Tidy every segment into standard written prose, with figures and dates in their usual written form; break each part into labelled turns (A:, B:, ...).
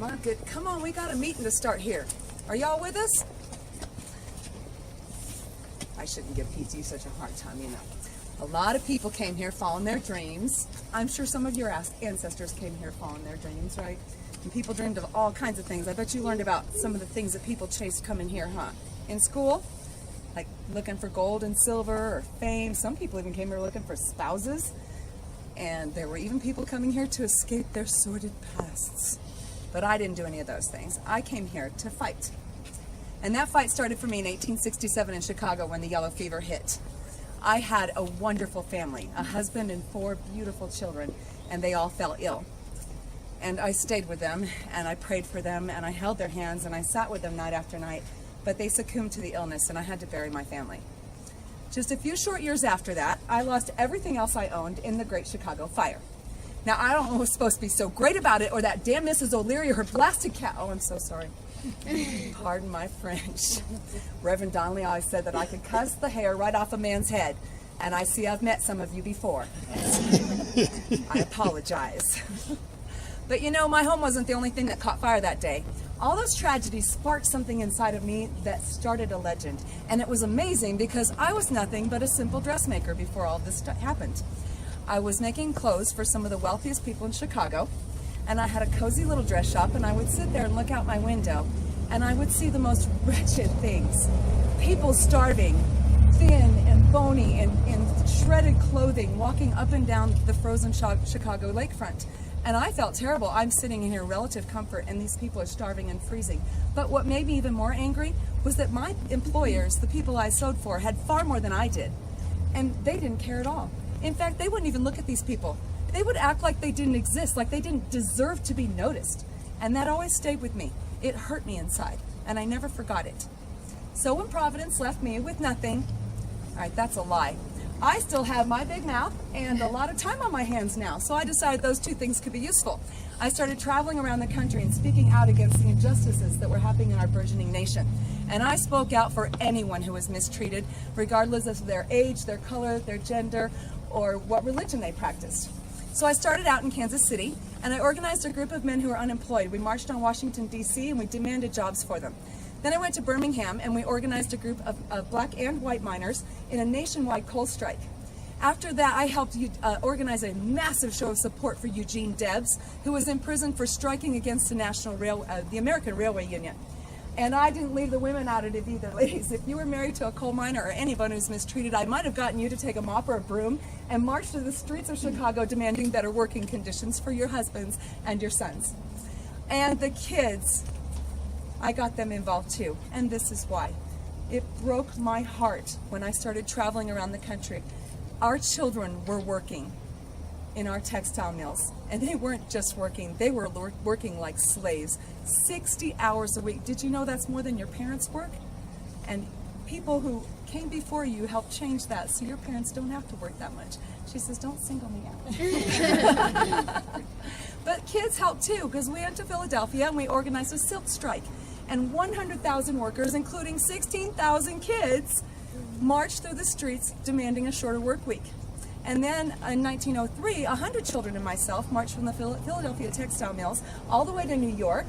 A: My good, come on, we got a meeting to start here. Are y'all with us? I shouldn't give PT such a hard time, you know. A lot of people came here following their dreams. I'm sure some of your ancestors came here following their dreams, right? And people dreamed of all kinds of things. I bet you learned about some of the things that people chased coming here, huh? In school, like looking for gold and silver or fame. Some people even came here looking for spouses. And there were even people coming here to escape their sordid pasts. But I didn't do any of those things. I came here to fight. And that fight started for me in 1867 in Chicago when the yellow fever hit. I had a wonderful family, a husband and 4 beautiful children, and they all fell ill. And I stayed with them, and I prayed for them, and I held their hands, and I sat with them night after night, but they succumbed to the illness, and I had to bury my family. Just a few short years after that, I lost everything else I owned in the Great Chicago Fire. Now, I don't know what's supposed to be so great about it, or that damn Mrs. O'Leary or her blasted cat. Oh, I'm so sorry. Pardon my French. Reverend Donnelly always said that I could cuss the hair right off a man's head, and I see I've met some of you before. I apologize. But you know, my home wasn't the only thing that caught fire that day. All those tragedies sparked something inside of me that started a legend, and it was amazing because I was nothing but a simple dressmaker before all this happened. I was making clothes for some of the wealthiest people in Chicago, and I had a cozy little dress shop, and I would sit there and look out my window, and I would see the most wretched things. People starving, thin and bony and in shredded clothing, walking up and down the frozen Chicago lakefront. And I felt terrible. I'm sitting in here in relative comfort, and these people are starving and freezing. But what made me even more angry was that my employers, the people I sewed for, had far more than I did. And they didn't care at all. In fact, they wouldn't even look at these people. They would act like they didn't exist, like they didn't deserve to be noticed. And that always stayed with me. It hurt me inside, and I never forgot it. So when Providence left me with nothing, all right, that's a lie. I still have my big mouth and a lot of time on my hands now, so I decided those two things could be useful. I started traveling around the country and speaking out against the injustices that were happening in our burgeoning nation. And I spoke out for anyone who was mistreated, regardless of their age, their color, their gender, or what religion they practiced. So I started out in Kansas City, and I organized a group of men who were unemployed. We marched on Washington, D.C., and we demanded jobs for them. Then I went to Birmingham, and we organized a group of black and white miners in a nationwide coal strike. After that, I helped organize a massive show of support for Eugene Debs, who was in prison for striking against the American Railway Union. And I didn't leave the women out of it either, ladies. If you were married to a coal miner or anyone who's mistreated, I might have gotten you to take a mop or a broom and march through the streets of Chicago demanding better working conditions for your husbands and your sons. And the kids, I got them involved too, and this is why. It broke my heart when I started traveling around the country. Our children were working in our textile mills, and they weren't just working, they were working like slaves, 60 hours a week. Did you know that's more than your parents work? And people who came before you helped change that so your parents don't have to work that much. She says, don't single me out. But kids helped too, because we went to Philadelphia and we organized a silk strike. And 100,000 workers, including 16,000 kids, marched through the streets demanding a shorter work week. And then in 1903, 100 children and myself marched from the Philadelphia textile mills all the way to New York,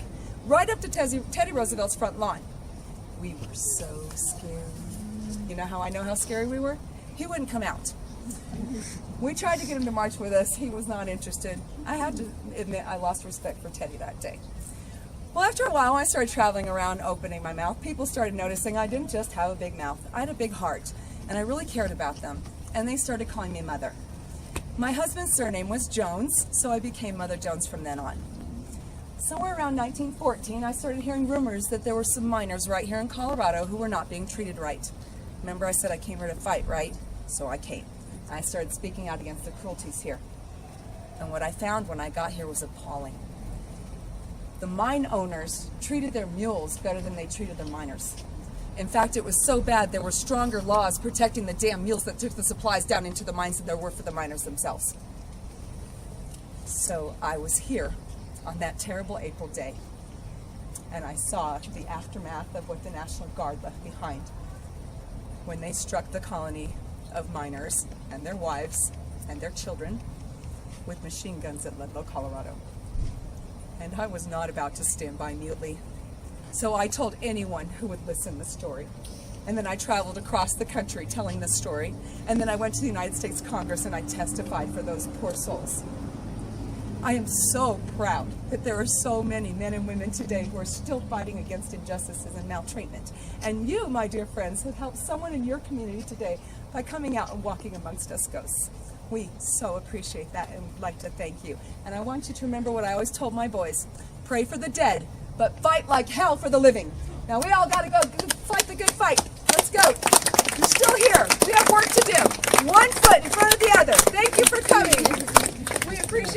A: right up to Teddy Roosevelt's front lawn. We were so scared. You know how I know how scary we were? He wouldn't come out. We tried to get him to march with us. He was not interested. I have to admit I lost respect for Teddy that day. Well, after a while, when I started traveling around opening my mouth, people started noticing I didn't just have a big mouth. I had a big heart, and I really cared about them. And they started calling me Mother. My husband's surname was Jones, so I became Mother Jones from then on. Somewhere around 1914, I started hearing rumors that there were some miners right here in Colorado who were not being treated right. Remember I said I came here to fight, right? So I came. I started speaking out against the cruelties here. And what I found when I got here was appalling. The mine owners treated their mules better than they treated their miners. In fact, it was so bad there were stronger laws protecting the damn mules that took the supplies down into the mines than there were for the miners themselves. So I was here on that terrible April day, and I saw the aftermath of what the National Guard left behind when they struck the colony of miners and their wives and their children with machine guns at Ludlow, Colorado. and I was not about to stand by mutely. So I told anyone who would listen the story. And then I traveled across the country telling the story. And then I went to the United States Congress and I testified for those poor souls. I am so proud that there are so many men and women today who are still fighting against injustices and maltreatment. And you, my dear friends, have helped someone in your community today by coming out and walking amongst us ghosts. We so appreciate that and would like to thank you. And I want you to remember what I always told my boys. Pray for the dead, but fight like hell for the living. Now we all got to go fight the good fight. Let's go. You're still here. We have work to do. One foot in front of the other. Thank you for coming. We appreciate